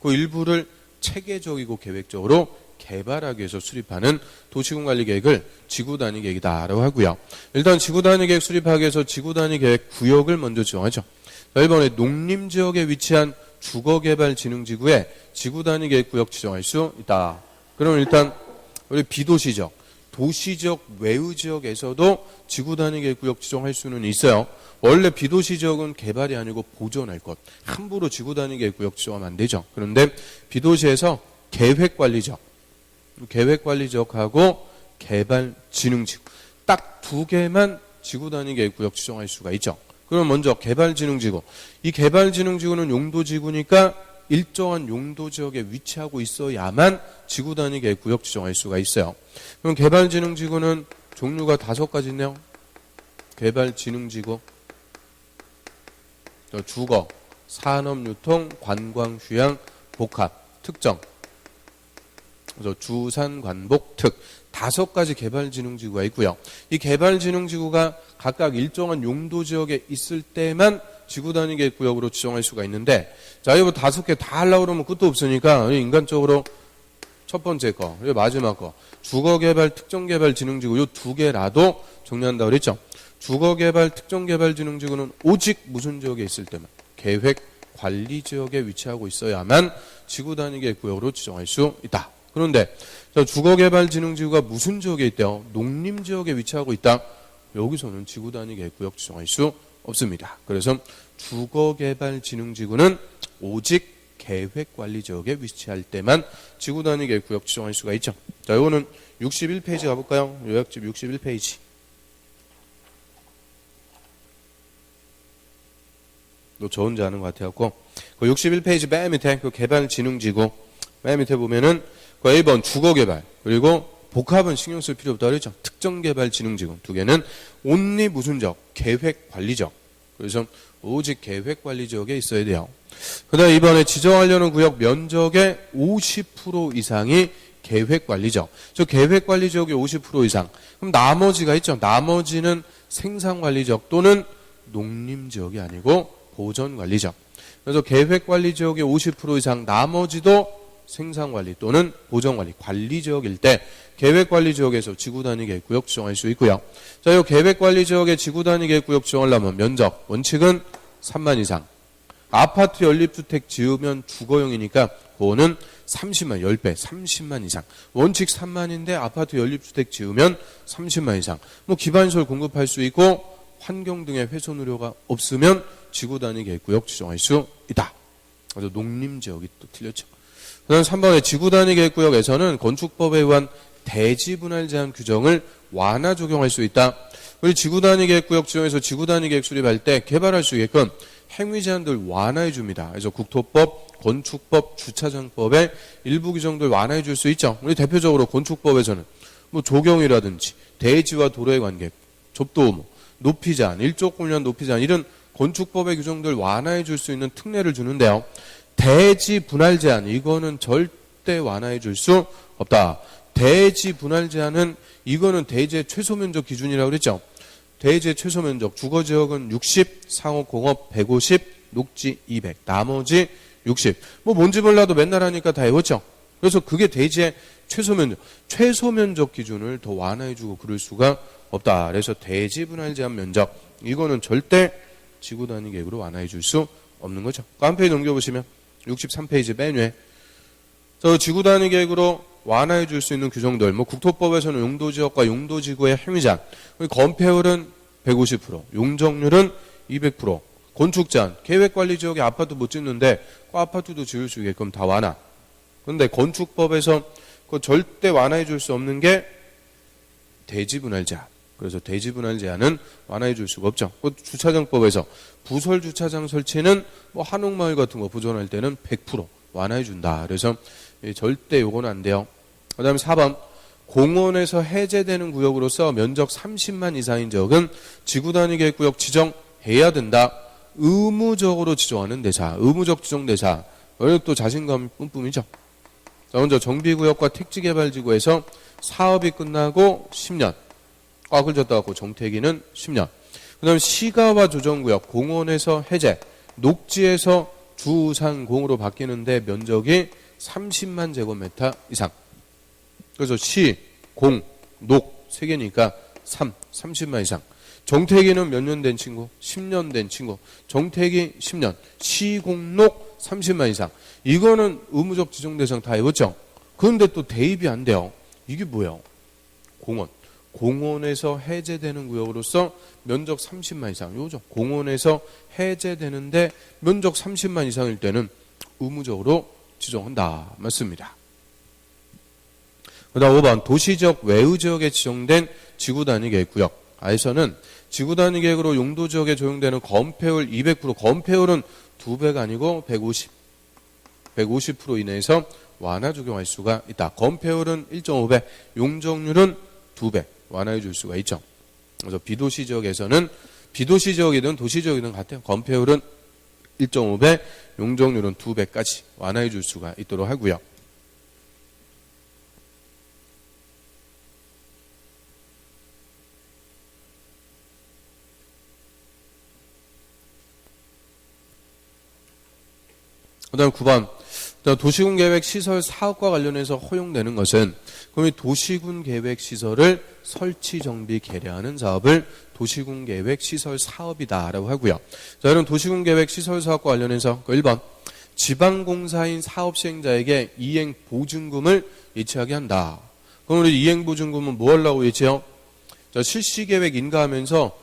그 일부를 체계적이고 계획적으로 개발하기 위해서 수립하는 도시군관리계획을 지구단위계획이다라고 하고요. 일단 지구단위계획 수립하기 위해서 지구단위계획 구역을 먼저 지정하죠. 자, 1번에 농림지역에 위치한 주거개발진흥지구에 지구단위계획구역 지정할 수 있다. 그러면 일단 우리 비도시적, 도시적 외의지역에서도 지구단위계획구역 지정할 수는 있어요. 원래 비도시지역은 개발이 아니고 보존할 것. 함부로 지구단위계획구역 지정하면 안 되죠. 그런데 비도시에서 계획관리지역하고 개발진흥지구 딱 두 개만 지구단위계획구역 지정할 수가 있죠. 그럼 먼저 개발진흥지구. 이 개발진흥지구는 용도지구니까 일정한 용도지역에 위치하고 있어야만 지구단위계획구역 지정할 수가 있어요. 그럼 개발진흥지구는 종류가 5가지네요. 개발진흥지구, 주거, 산업, 유통, 관광, 휴양, 복합, 특정, 그래서 주산, 관복, 특 5가지 개발진흥지구가 있고요. 이 개발진흥지구가 각각 일정한 용도지역에 있을 때만 지구단위계획구역으로 지정할 수가 있는데, 자, 이거 5개 다 하려고 그러면 끝도 없으니까 인간적으로 첫 번째 거, 그리고 마지막 거, 주거개발, 특정개발진흥지구 이 2개라도 정리한다고 그랬죠. 주거개발, 특정개발진흥지구는 오직 무슨 지역에 있을 때만 계획관리지역에 위치하고 있어야만 지구단위계획구역으로 지정할 수 있다. 그런데 주거개발진흥지구가 무슨 지역에 있대요? 농림지역에 위치하고 있다. 여기서는 지구단위계획구역 지정할 수 없습니다. 그래서 주거개발진흥지구는 오직 계획관리지역에 위치할 때만 지구단위계획구역 지정할 수가 있죠. 자, 이거는 61페이지 가볼까요? 요약집 61페이지. 저 혼자 하는 것 같아갖고 그 61페이지 맨 밑에 그 개발진흥지구 맨 밑에 보면은 그 1번 주거개발 그리고 복합은 신경 쓸 필요 없다 그랬죠. 특정개발진흥지구 2개는 온리 무슨 지역? 계획관리지역. 그래서 오직 계획관리지역에 있어야 돼요. 그 다음에 이번에 지정하려는 구역 면적의 50% 이상이 계획관리지역. 저 계획관리지역의 50% 이상. 그럼 나머지가 있죠. 나머지는 생산관리지역 또는 농림지역이 아니고 보전관리지역. 그래서 계획관리지역의 50% 이상 나머지도 생산관리 또는 보전관리, 관리지역일 때 계획관리지역에서 지구단위계획구역 지정할 수 있고요. 자, 이 계획관리지역의 지구단위계획구역 지정하려면 면적, 원칙은 3만 이상. 아파트 연립주택 지으면 주거용이니까 그거는 30만, 10배, 30만 이상. 원칙 3만인데 아파트 연립주택 지으면 30만 이상. 뭐 기반시설 공급할 수 있고 환경 등의 훼손 우려가 없으면 지구단위계획구역 지정할 수 있다. 그래서 농림지역이 또 틀렸죠. 그 다음 3번에 지구단위계획구역에서는 건축법에 의한 대지분할 제한 규정을 완화 적용할 수 있다. 우리 지구단위계획구역 지정에서 지구단위계획 수립할 때 개발할 수 있게끔 행위 제한들 완화해 줍니다. 그래서 국토법, 건축법, 주차장법의 일부 규정들 완화해 줄 수 있죠. 우리 대표적으로 건축법에서는 뭐 조경이라든지 대지와 도로의 관계, 접도 의무, 높이 제한, 일조 공간 높이 제한 이런 건축법의 규정들 완화해 줄 수 있는 특례를 주는데요. 대지 분할 제한 이거는 절대 완화해 줄 수 없다. 대지 분할 제한은 이거는 대지의 최소 면적 기준이라고 그랬죠. 대지의 최소 면적 주거지역은 60, 상업공업 150, 녹지 200 나머지 60. 뭐 뭔지 몰라도 맨날 하니까 다 외웠죠. 그래서 그게 대지의 최소 면적 기준을 더 완화해 주고 그럴 수가 없다. 그래서 대지 분할 제한 면적 이거는 절대 지구단위계획으로 완화해 줄 수 없는 거죠. 한 페이지 넘겨보시면 63페이지 맨 위에 지구단위계획으로 완화해 줄 수 있는 규정들 뭐 국토법에서는 용도지역과 용도지구의 행위제한 건폐율은 150% 용적률은 200% 건축제한 계획관리지역에 아파트 못 짓는데 그 아파트도 지을 수 있게끔 다 완화. 그런데 건축법에서 그 절대 완화해 줄 수 없는 게 대지분할 제한. 그래서 대지분할 제한은 완화해 줄 수가 없죠. 그 주차장법에서 부설 주차장 설치는 뭐 한옥마을 같은 거 보존할 때는 100% 완화해 준다. 그래서 절대 요거는 안 돼요. 그 다음에 4번 공원에서 해제되는 구역으로서 면적 30만 이상인 지역은 지구단위계획구역 지정해야 된다. 의무적으로 지정하는 대사, 의무적 지정 대사. 또 자신감 뿜뿜이죠. 자, 먼저 정비구역과 택지개발지구에서 사업이 끝나고 10년. 꽉을 졌다고 정태기는 10년. 그 다음에 시가와 조정구역, 공원에서 해제, 녹지에서 주상공으로 바뀌는데 면적이 30만 제곱미터 이상. 그래서 시, 공, 녹 세 개니까 30만 이상. 정택이는 몇 년 된 친구? 10년 된 친구. 정택이 10년. 시, 공, 녹 30만 이상. 이거는 의무적 지정 대상 다 해봤죠? 그런데 또 대입이 안 돼요. 이게 뭐예요? 공원. 공원에서 해제되는 구역으로서 면적 30만 이상. 요죠. 공원에서 해제되는데 면적 30만 이상일 때는 의무적으로 지정한다. 맞습니다. 그 다음 5번 도시적 외유지역에 지정된 지구단위 계획구역에서는 지구단위 계획으로 용도지역에 적용되는 건폐율 200%, 건폐율은 2배가 아니고 150% 이내에서 완화 적용할 수가 있다. 건폐율은 1.5배, 용적률은 2배 완화해 줄 수가 있죠. 그래서 비도시 지역에서는 비도시 지역이든 도시 지역이든 같아요. 건폐율은 1.5배, 용적률은 2배까지 완화해 줄 수가 있도록 하고요. 그 다음 9번 도시군 계획 시설 사업과 관련해서 허용되는 것은 그럼 이 도시군 계획 시설을 설치 정비 개량하는 사업을 도시군 계획 시설 사업이다라고 하고요. 자, 그럼 도시군 계획 시설 사업과 관련해서 1번 지방공사인 사업 시행자에게 이행 보증금을 예치하게 한다. 그럼 우리 이행 보증금은 뭐 하려고 예치해요? 자, 실시 계획 인가하면서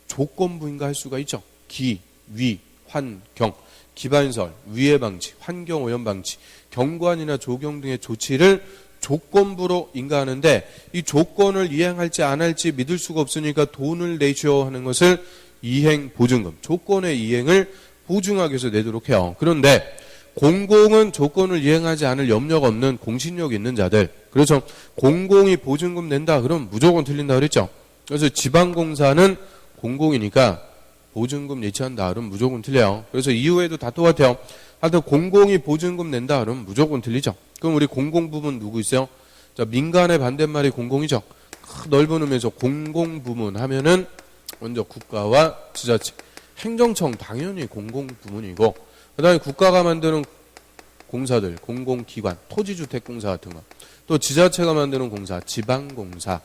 조건부 인가할 수가 있죠. 기, 위, 환, 경. 기반설, 위해 방지, 환경 오염 방지, 경관이나 조경 등의 조치를 조건부로 인가하는데 이 조건을 이행할지 안 할지 믿을 수가 없으니까 돈을 내줘야 하는 것을 이행 보증금, 조건의 이행을 보증하기 위해서 내도록 해요. 그런데 공공은 조건을 이행하지 않을 염려가 없는 공신력 있는 자들, 그래서 공공이 보증금 낸다 그러면 무조건 틀린다 그랬죠. 그래서 지방공사는 공공이니까 보증금 예치한다 그러면 무조건 틀려요. 그래서 이후에도 다 똑같아요. 하여튼 공공이 보증금 낸다 그러면 무조건 틀리죠. 그럼 우리 공공 부문 누구 있어요? 자, 민간의 반대말이 공공이죠. 넓은 의미에서 공공 부문 하면은 먼저 국가와 지자체, 행정청 당연히 공공 부문이고 그다음에 국가가 만드는 공사들, 공공기관, 토지주택공사 같은 거, 또 지자체가 만드는 공사, 지방공사.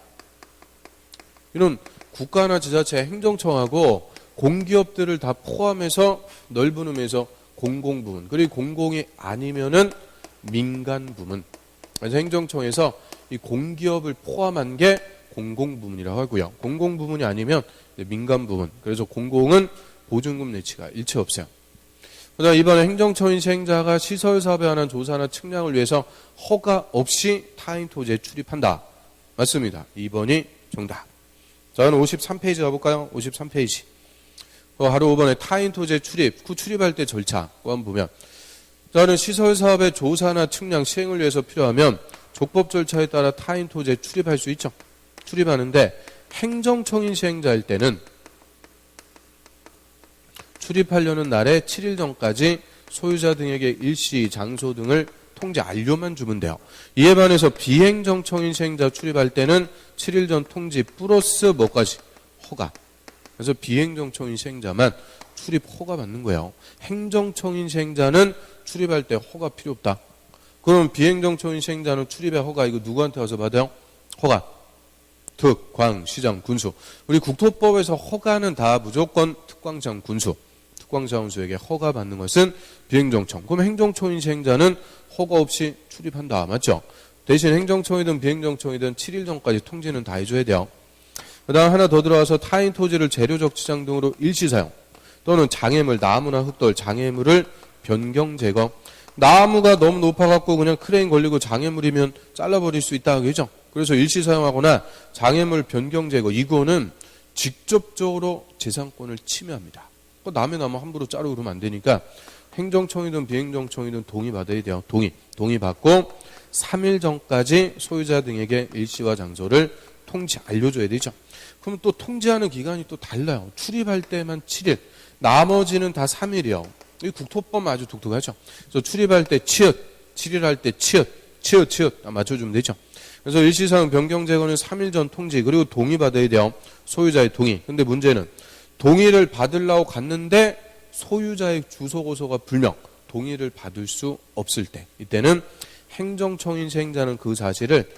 이런 국가나 지자체, 행정청하고 공기업들을 다 포함해서 넓은 의미에서 공공부문, 그리고 공공이 아니면은 민간부문. 그래서 행정청에서 이 공기업을 포함한 게 공공부문이라고 하고요. 공공부문이 아니면 민간부문. 그래서 공공은 보증금 내치가 일체 없어요. 그다음 이번에 행정처인 시행자가 시설사업에 관한 조사나 측량을 위해서 허가 없이 타인 토지에 출입한다. 맞습니다. 2번이 정답. 자, 그럼 53페이지 가볼까요? 53페이지. 하루 5번에 타인 토지에 출입, 그 출입할 때 절차, 그거 한번 보면. 저는 시설사업의 조사나 측량 시행을 위해서 필요하면 족법 절차에 따라 타인 토지에 출입할 수 있죠. 출입하는데 행정청인 시행자일 때는 출입하려는 날에 7일 전까지 소유자 등에게 일시, 장소 등을 통지 완료만 주면 돼요. 이에 반해서 비행정청인 시행자 출입할 때는 7일 전 통지 플러스 뭐까지? 허가. 그래서 비행정청인 시행자만 출입 허가 받는 거예요. 행정청인 시행자는 출입할 때 허가 필요 없다. 그럼 비행정청인 시행자는 출입의 허가 이거 누구한테 와서 받아요? 허가. 특, 광, 시장, 군수. 우리 국토법에서 허가는 다 무조건 특광장, 군수. 특광자원수에게 허가 받는 것은 비행정청. 그럼 행정청인 시행자는 허가 없이 출입한다. 맞죠? 대신 행정청이든 비행정청이든 7일 전까지 통지는 다 해줘야 돼요. 그 다음 하나 더 들어와서 타인 토지를 재료적 지장 등으로 일시사용 또는 장애물, 나무나 흙돌, 장애물을 변경 제거. 나무가 너무 높아갖고 그냥 크레인 걸리고 장애물이면 잘라버릴 수 있다. 그죠? 그래서 일시사용하거나 장애물 변경 제거, 이거는 직접적으로 재산권을 침해합니다. 남의 나무 함부로 자르고 그러면 안 되니까 행정청이든 비행정청이든 동의받아야 돼요. 동의 받고 3일 전까지 소유자 등에게 일시와 장소를 통지 알려줘야 되죠. 그럼 또 통지하는 기간이 또 달라요. 출입할 때만 7일, 나머지는 다 3일이요. 이 국토법 아주 독특하죠. 그래서 출입할 때 치읓, 7일 할 때 치읓 맞춰주면 되죠. 그래서 일시사용 변경 제거는 3일 전 통지, 그리고 동의 받아야 돼요. 소유자의 동의. 근데 문제는 동의를 받으려고 갔는데 소유자의 주소 고소가 불명, 동의를 받을 수 없을 때, 이때는 행정청인 시행자는 그 사실을